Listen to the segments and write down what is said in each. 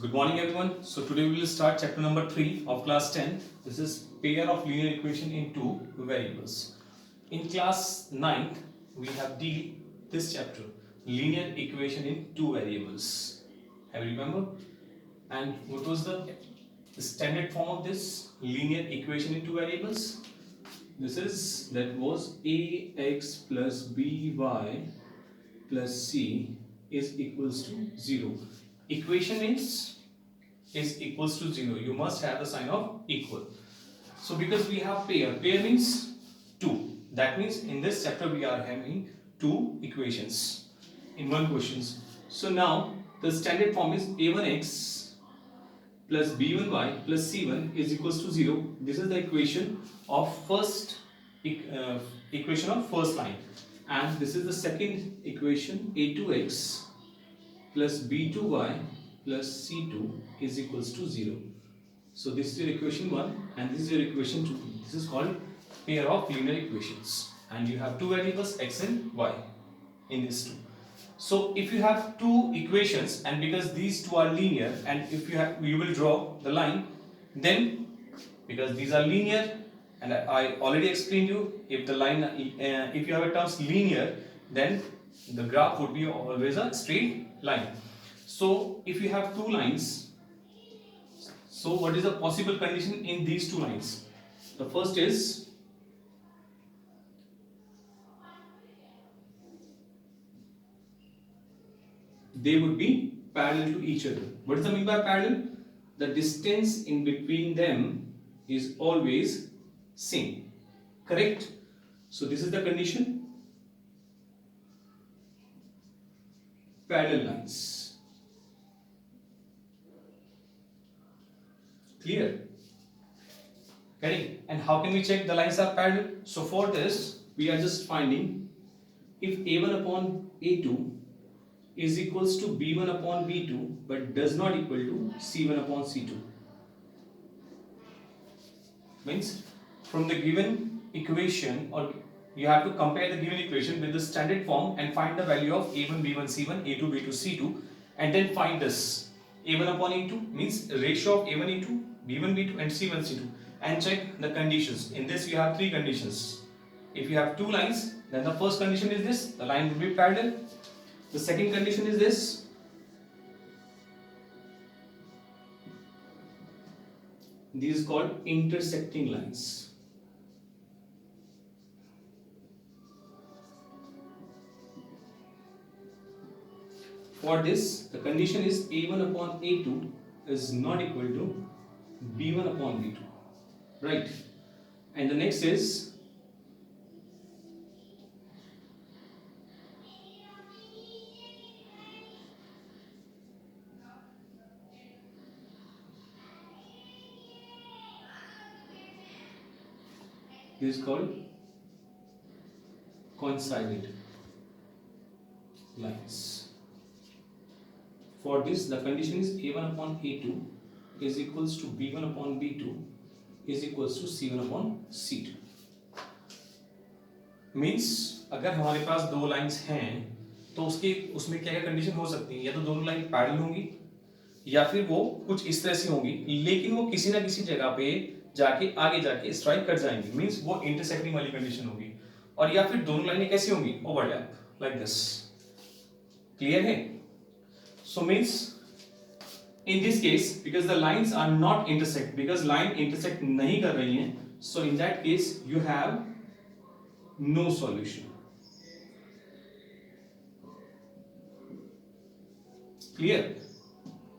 So good morning everyone. So today we will start chapter number 3 of class 10. This is pair of linear equation in two variables. In class 9th we have deal this chapter linear equation in two variables. Have you remember? And what was the standard form of this linear equation in two variables? That was ax plus by plus c is equals to 0. Equation is equals to 0. You must have the sign of equal. So because we have pair means 2. That means in this chapter we are having two equations in one question. So now the standard form is a1x plus b1y plus c1 is equals to 0. This is the equation of equation of first line, and this is the second equation a2x plus b2y plus c2 is equals to 0. So this is your equation 1 and this is your equation 2. This is called pair of linear equations, and you have two variables x and y in this two. So if you have two equations and because these two are linear, and if you will draw the line, then because these are linear, and I already explained you, if the line if you have a terms linear, then the graph would be always a straight line. So if you have two lines, so what is the possible condition in these two lines? The first is they would be parallel to each other. What does that mean by parallel? The distance in between them is always same. Correct? So this is the condition. Parallel lines. Clear? Correct? And how can we check the lines are parallel? So for this, we are just finding if a1 upon a2 is equals to b1 upon b2 but does not equal to c1 upon c2. Means from the given equation, or you have to compare the given equation with the standard form and find the value of a1 b1 c1, a2 b2 c2, and then find this a1 upon a2 means ratio of a1 a2, b1 b2 and c1 c2, and check the conditions. In this you have three conditions. If you have two lines, then the first condition is this, the line will be parallel. The second condition is this, these are called intersecting lines. For this, the condition is a1 upon a2 is not equal to b1 upon b2, right? And the next is this is called coincident lines. For this, the condition is a1 upon a2 is equals to b1 upon b2 is equals to c1 upon c2. Means अगर हमारे पास दो lines हैं तो उसमें क्या क्या condition हो सकती है? या तो दोनों लाइन पैरेलल होंगी, या फिर वो कुछ इस तरह से होंगी, लेकिन वो किसी ना किसी जगह पे जाके आगे जाके स्ट्राइक कर जाएंगी, मींस वो इंटरसेक्टिंग वाली कंडीशन होगी. और या फिर दोनों लाइनें कैसी होंगी? Overlap, like this. क्लियर है? सो means in this case, because the lines are not intersect, because line intersect नहीं कर रही हैं, so in that case you have no solution. Clear?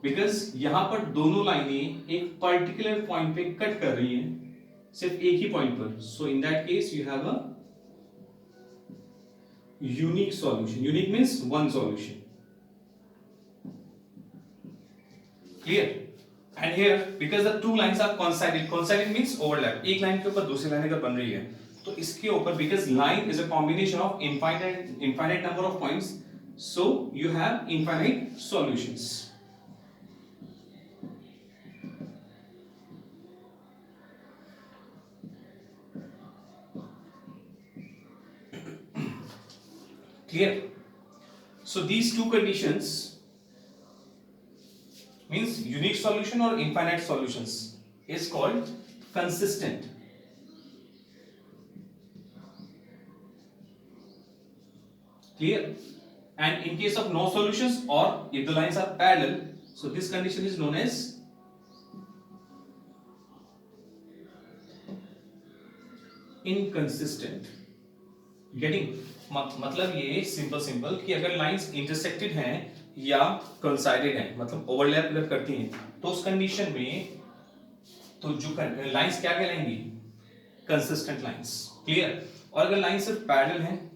Because यहाँ पर दोनों लाइनें एक पर्टिकुलर पॉइंट पे कट कर रही हैं, सिर्फ एक ही पॉइंट पर, so in that case you have a unique solution. Unique means one solution. Clear? And here, because the two lines are coincident means overlap. एक लाइन के ऊपर दूसरी लाइन अगर बन रही है, तो इसके ऊपर because line is a combination of infinite number of points, so you have infinite solutions. Clear? So these two conditions means unique solution or infinite solutions is called consistent. Clear? And in case of no solutions or if the lines are parallel, so this condition is known as inconsistent. Getting? मतलब ये simple कि अगर lines intersected हैं या coincided हैं, मतलब overlap अगर करती हैं, तो उस कंडीशन में तो जो लाइंस क्या कहलाएंगी? Consistent lines. क्लियर? और अगर लाइन सिर्फ पैरेलल हैं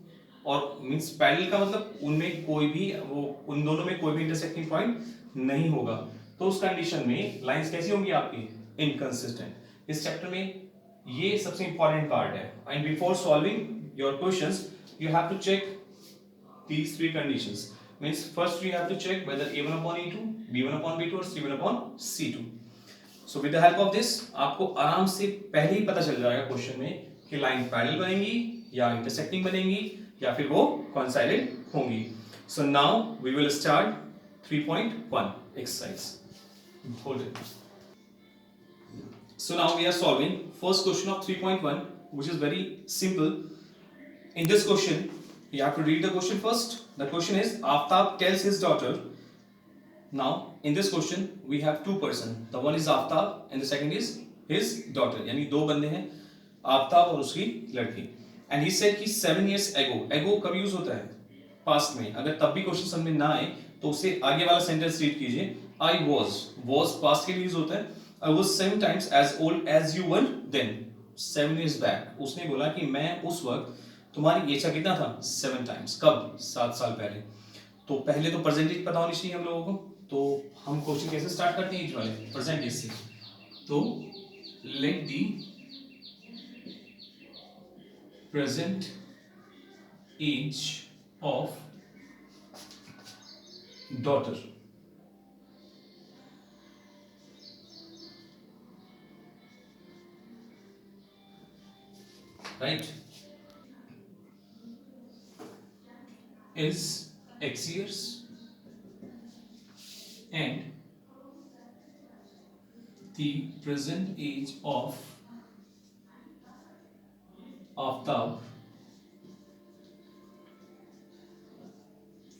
और मींस पैरेलल का मतलब उनमें कोई भी उन दोनों में कोई भी इंटरसेक्टिंग पॉइंट नहीं होगा, तो उस कंडीशन में लाइंस कैसी होंगी आपकी? इनकंसिस्टेंट. इस चैप्टर में ये सबसे इंपॉर्टेंट पार्ट है. And before solving your questions you have to check these three conditions. Means first we have to check whether a1 upon e2, b1 upon b2 और c1 upon c2. So with the help of this आपको आराम से पहले ही पता चल जाएगा question में कि लाइन पैरेलल बनेंगी या इंटरसेक्टिंग बनेंगी या फिर वो कोइंसाइडेड होंगी. So now we will start 3.1 exercise. Hold it. So now we are solving first question of 3.1, which is very simple. In this question, you have to read the question first. The question is, Aftab tells his daughter. Now, in this question, we have two persons. The one is Aftab and the second is his daughter. यानी दो बंदे हैं, आफ्ताब और उसकी लड़की. And he said कि 7 years ago. Ago कब use होता है? Past में. अगर तब भी क्वेश्चन समझ में ना आए, तो उससे आगे वाला सेंटेंस रीड कीजिए. I was past के लिए यूज होता है. I was 7 times as old as you were then. 7 years back. उसने बोला कि मैं उस वक्त तुम्हारी एज का कितना था? 7 टाइम्स. कब? 7 साल पहले. तो पहले तो परसेंटेज पता होनी चाहिए हम लोगों को. तो हम क्वेश्चन कैसे स्टार्ट करते हैं? एज वाले परसेंटेज से. तो let the present age of daughter right is x years and the present age of Aftab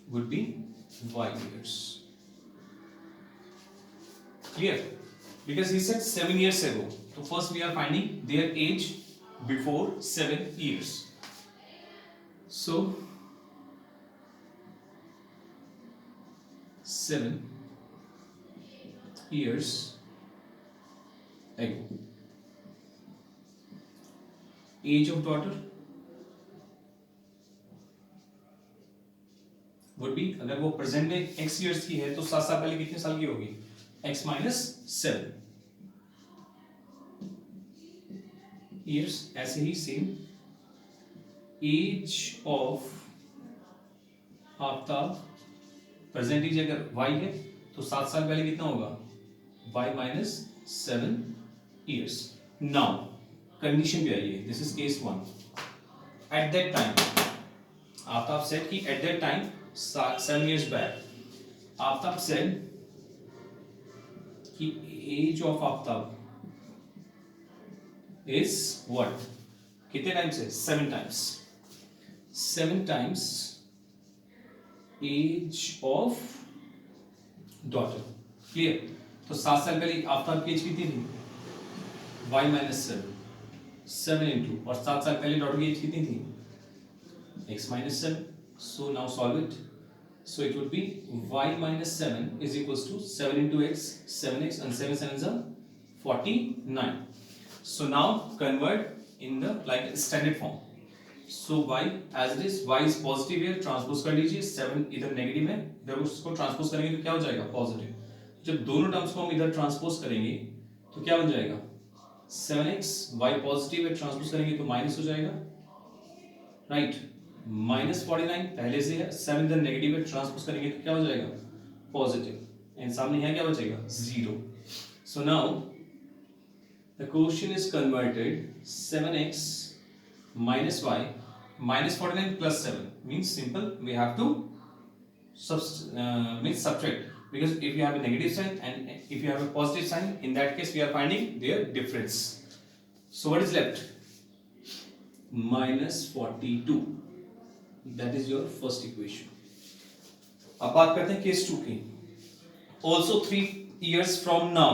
would be y years. Clear? Because he said 7 years ago. So first we are finding their age before 7 years. So 7 years ago. Age of daughter would be, अगर वो present में x years की है तो 7 साल पहले कितने साल की होगी? x minus 7 years. ऐसे ही same age of Aftab present age अगर y है तो 7 साल पहले कितना होगा? y minus 7 years. Now condition भी आई है. This is case 1. At that time Aftab said कि at that time 7 years back Aftab said कि age of Aftab is what? कितने टाइम्स है? 7 times. 7 times age of daughter. Clear? तो 7 साल पहले आफ्ताब की एज कितनी थी? y minus 7 into, और 7 साल पहले डॉटर की एज कितनी थी? x minus 7. So now solve it. So it would be y minus 7 is equals to 7 into x, 7x, and 7 7s are 49. So now convert in the like standard form. So y as it is, y is positive here, transpose कर लीजिए. 7 इधर negative है, इधर उसको transpose करेंगे तो क्या हो जाएगा? पॉजिटिव. जब दोनों टर्म्स को हम इधर ट्रांसपोज करेंगे तो क्या बन जाएगा? 7x, y पॉजिटिव है, ट्रांसपोज करेंगे तो माइनस हो जाएगा. राइट? माइनस 49 पहले से है, 7 इधर नेगेटिव है, ट्रांसपोज करेंगे तो क्या हो जाएगा? पॉजिटिव. एंड सामने यहाँ क्या बचेगा? 0. So now the question is converted. 7x minus y minus 49 plus 7 means simple, we have to means subtract. because if you have a negative sign and if you have a positive sign, in that case we are finding their difference. So what is left? minus 42. That is your first equation. अब बात करते हैं case 2 की. Also 3 years from now.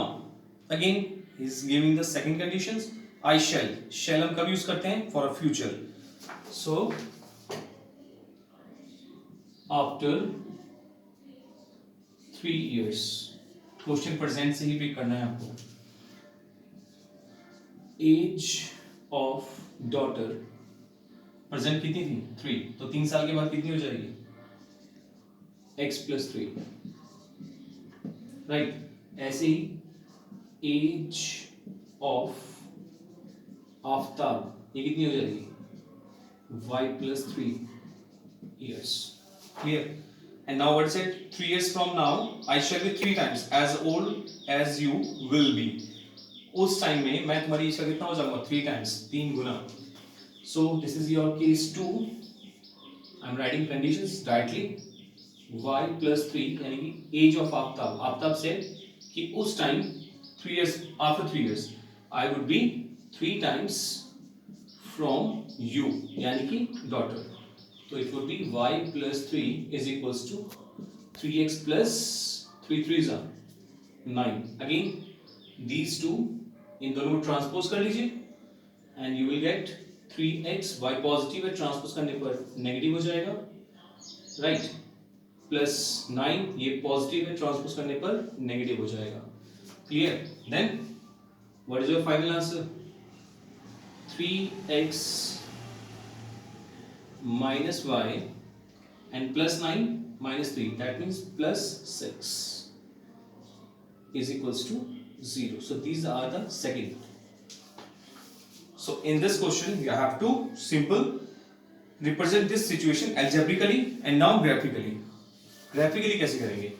Again he is giving the second conditions. I shall हम कब use करते हैं? For a future. So after 3 years, question present से ही पिक करना है आपको. एज ऑफ डॉटर प्रेजेंट कितनी थी? 3. तो 3 साल के बाद कितनी हो जाएगी? x plus 3. राइट. ऐसे ही एज ऑफ आफ्ताब ये कितनी हो जाएगी? y plus 3 years. Clear? And now what is it? 3 years from now, I shall be 3 times as old as you will be. उस टाइम में मैं तुम्हारी एज का कितना हो जाऊंगा? 3 times, 3 Guna. So this is your case 2. I'm writing conditions directly. y plus 3 यानी कि एज ऑफ आफ्ताब. आफ्ताब से कि उस time 3 years, after 3 years I would be 3 times from you यानी कि daughter. So it would be y plus 3 is equals to 3x plus 3 3s are 9. Again these two इन दोनों को transpose कर लीजिए and you will get 3x. y positive है, transpose करने पर negative हो जाएगा, राइट. प्लस 9 ये पॉजिटिव है, ट्रांसपोज करने पर नेगेटिव हो जाएगा. Clear? Then what is your final answer? 3x minus y and plus 9 minus 3, that means plus 6 is equals to 0. So these are the second. So in this question you have to simple represent this situation algebraically and now graphically. Graphically कैसे करेंगे?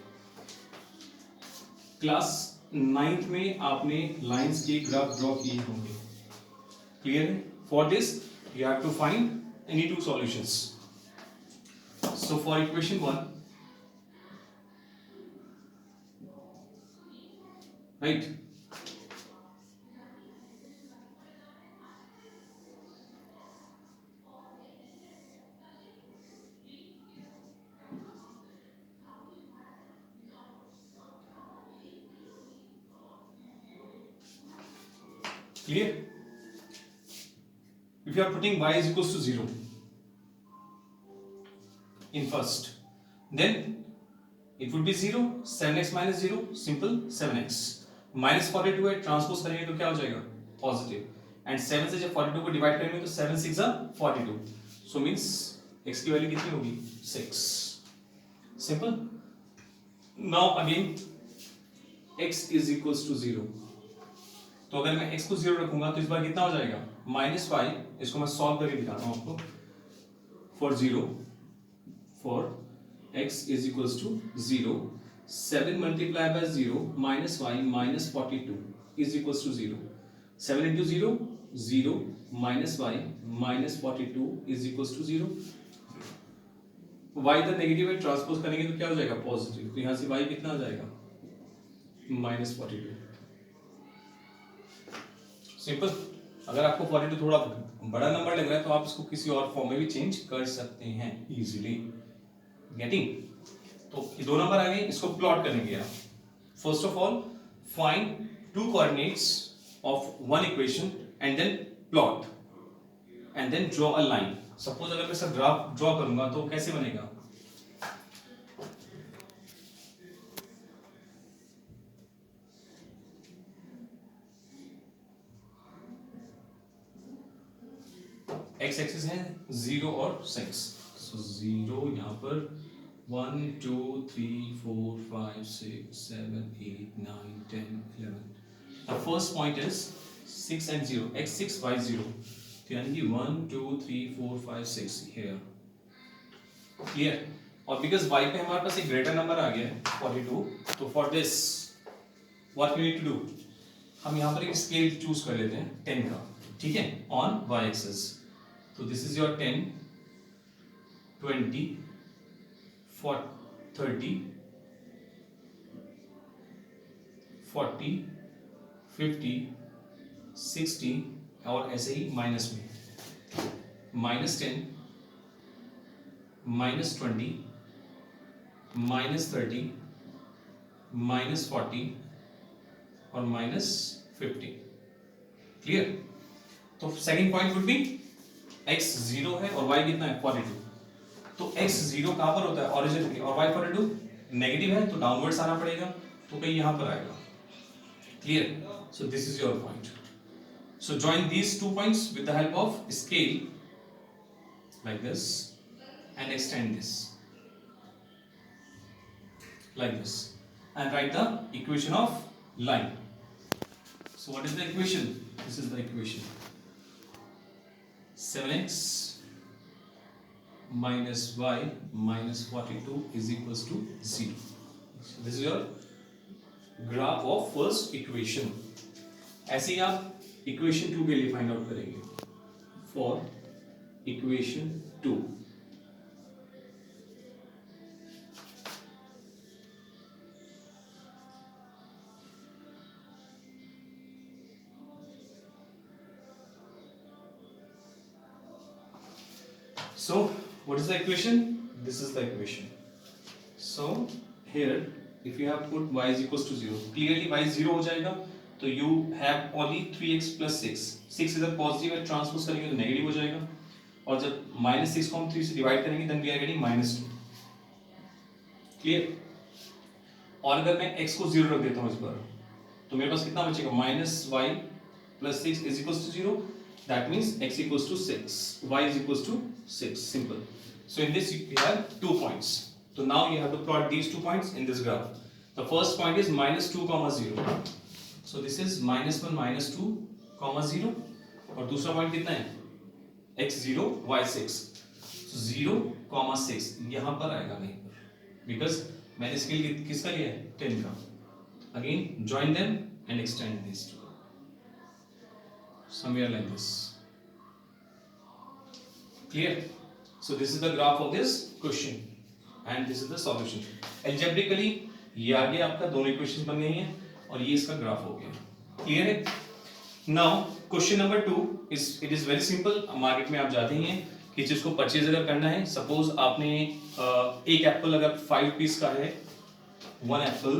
Class 9th में आपने lines के graph draw किए होंगे. Clear है? For this you have to find any two solutions. So for equation 1, right, clear? If you are putting y is equals to 0 in first, then it would be 0. 7x minus 0, simple 7x. minus 42 है, transpose करेंगे तो क्या हो जाएगा? Positive. And 7 से जब 42 को divide करेंगे तो 7 6 42. सो मींस x की वैल्यू कितनी होगी? 6. Simple. Now again x is equals to 0. तो अगर मैं x को 0 रखूंगा तो इस बार कितना हो जाएगा? -5. इसको मैं सॉल्व करके दिखाता हूं आपको. For 0, for x is equals to 0, 7 multiplied by 0 minus y minus 42 is equals to 0. 7 into 0, 0 minus y minus 42 is equals to 0. y तो नेगेटिव है, ट्रांसपोज करेंगे तो क्या हो जाएगा? पॉजिटिव. तो यहाँ से y कितना आ जाएगा? -42. सिंपल. अगर आपको 42 थोड़ा बड़ा नंबर लग रहा है तो आप इसको किसी और फॉर्म में भी चेंज कर सकते हैं इजीली. गेटिंग? तो ये 2 नंबर आ गए, इसको प्लॉट करेंगे आप. First of all find 2 coordinates of one equation and then plot and then draw a line. Suppose अगर मैं इसका ग्राफ ड्रॉ करूंगा तो कैसे बनेगा? एक्स एक्सिस है 0 और 6. सो 0 यहाँ पर 1 2 3 4 5 6 7 8 9 10 11. The first point is 6 and 0. x 6 y 0. तो यानी कि 1 2 3 4 5 6 here. Clear? और because y पे हमारे पास एक ग्रेटर नंबर आ गया है 42, तो for this what we need to do? हम यहाँ पर एक स्केल चूज कर लेते हैं 10 का. ठीक है? On y axis. तो this is your 10, 20, 40, 30, 40, 50, 60 और ऐसे ही माइनस में -10, -20, -30, -40 और -50। क्लियर? तो second point would be x 0 है और y कितना है 42। तो x 0 कहां पर होता है ओरिजिन पे और y 42 नेगेटिव है तो डाउनवर्ड्स आना पड़ेगा, तो कहीं यहां पर आएगा। Clear? So this is your point. So join these two points with the help of scale like this and extend this like this and write the equation of line. So what is the equation? This is the equation 7x minus y minus 42 is equals to 0. So this is your graph of first equation. ऐसे ही आप equation 2 के लिए find out करेंगे for equation 2. So what is the equation? This is the equation. So here if you have put y is equals to 0, clearly y 0 हो जाएगा, तो you have only 3x plus 6. 6 इधर positive है, transpose करेंगे तो negative हो जाएगा, और जब -6 को हम 3 से डिवाइड करेंगे then we are getting -2. Clear? और अगर मैं x को 0 रख देता हूं इस बार, तो मेरे पास कितना बचेगा -y plus 6 is equals to 0. That means x equals to 6, y is equals to 6. Simple. So in this we have 2 points. So now you have to plot these 2 points in this graph. The first point is -2, 0. So this is -1, -2, 0. और दूसरा point कितना है? x 0, y 6. So 0, 6 यहाँ पर आएगा नहीं पर, because मैंने स्केल किसका लिया है? 10 का. Again join them and extend these two. Somewhere like this. Clear? So this is the graph of this question and this is the solution. Algebraically ये आगे आपका दोनों इक्वेशन बन गई हैं और ये इसका ग्राफ हो गया. क्लियर है? Now question number 2 is it is very simple. Market में आप जाते ही हैं कि चीज को परचेज अगर करना है, सपोज आपने एक एप्पल अगर 5 रुपीज का है, वन एप्पल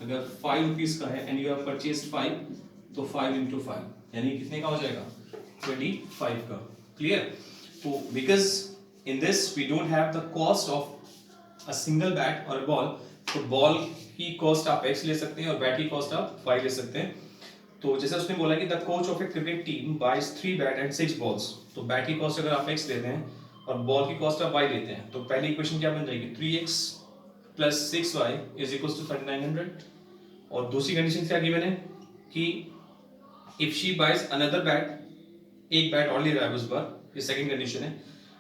अगर 5 रुपीज का है एंड यू हैव परचेज्ड 5, तो 5 into 5 यानी कितने का हो जाएगा? 25 का. क्लियर? तो because in this we don't have the cost of a single bat और बॉल, तो बॉल की कॉस्ट आप x ले सकते हैं और बैट की कॉस्ट आप y ले सकते हैं. तो जैसे उसने बोला कि the coach of a cricket team buys 3 bat and 6 balls, तो बैट की कॉस्ट अगर आप x लेते हैं और बॉल की कॉस्ट आप y लेते हैं, तो पहली इक्वेशन क्या बन जाएगी? 3x plus 6y is equals to 3900. और दूसरी कंडीशन क्या गिवन है कि if she buys another bat, एक बैट और ले रहा है उस बार, ये सेकंड कंडीशन है,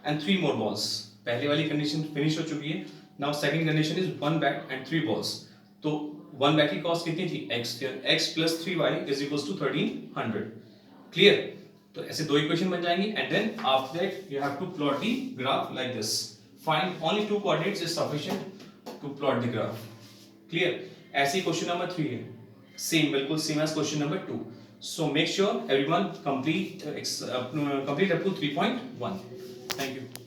and 3 more balls. पहले वाली कंडीशन फिनिश हो चुकी है. Now second condition is 1 bat and 3 balls. तो 1 बैट की कॉस्ट कितनी थी? x plus 3y is equals to 1300. Clear? तो ऐसे दो इक्वेशन बन जाएंगी and then after that you have to plot the graph like this. Find only 2 coordinates is sufficient to plot the graph. Clear? ऐसे ही question number 3 है, same, बिल्कुल same as question number 2. So make sure everyone complete up to 3.1. Thank you.